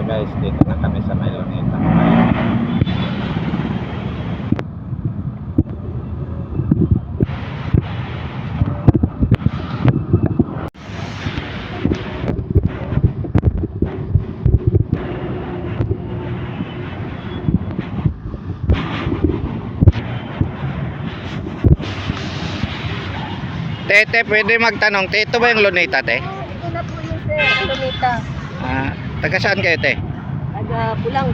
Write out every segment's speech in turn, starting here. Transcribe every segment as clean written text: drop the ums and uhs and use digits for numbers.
guys, dito na kami sa may Luneta. Tete, pwede magtanong, te, ito ba yung Luneta, te? Ito na po yung sir, Luneta. Taga saan kayo, te? Taga Pulang.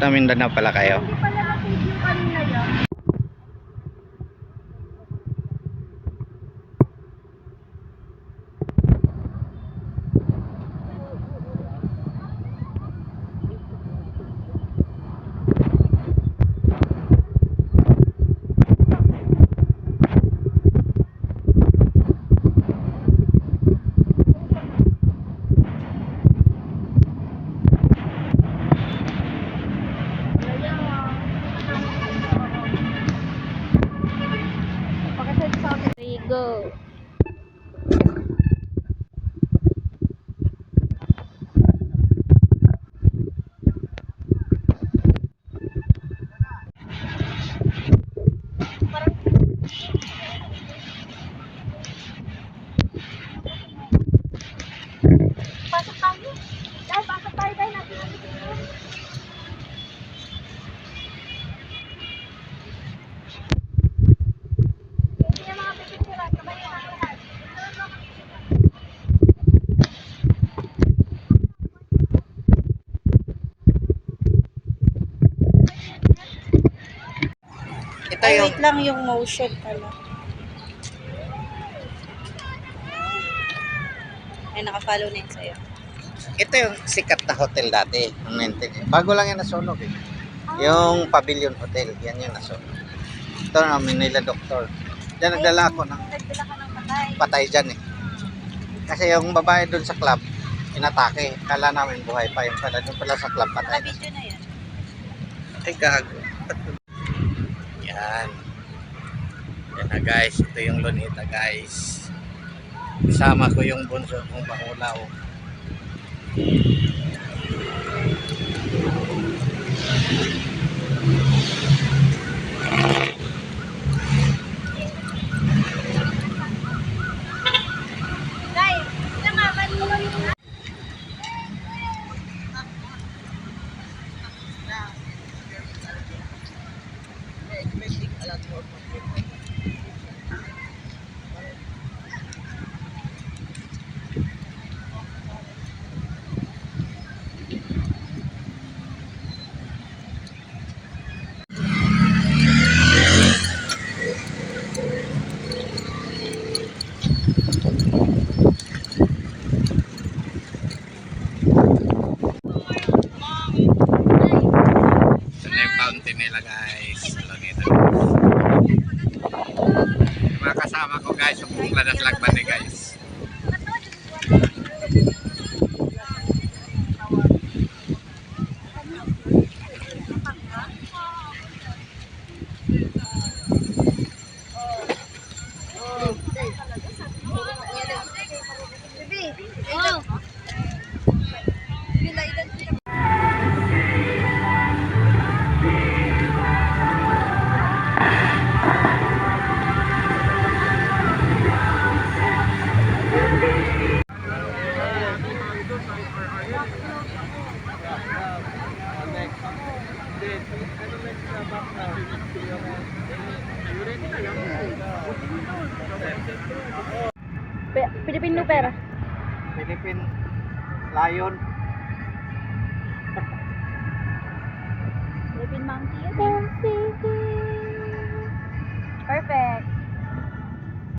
Sa Mindanao pala kayo. Hindi pala na-video kanina yan. Go. Pasok tayo. Dahil pasok tayo dahil natin ang video. Ito Ay, yung, wait lang yung motion pala. Ay, nakafollow na yun sa'yo. ito yung sikat na hotel dati. Bago lang yan nasunog eh. Yung Pavilion Hotel, yan yung nasunog. Ito na, Manila Doctor. Diyan nagdala ako ng Nagdala ka ng patay. patay dyan eh. Kasi yung babae dun sa club, inatake. Kala namin buhay pa yung pala. Doon pala sa club patay. Naka-video na yan. Ay gago. Yan. Yan na guys. Ito yung Luneta guys. Kasama ko yung bunso kong bakulaw. Guys, namaman mo lang yung Ito na yung fountain nila guys. Luneta. Yung mga kasama ko guys. Yung buong ladas lagban ni guys. Philippine Looper. Philippine Lion. Philippine Monkey. Perfect.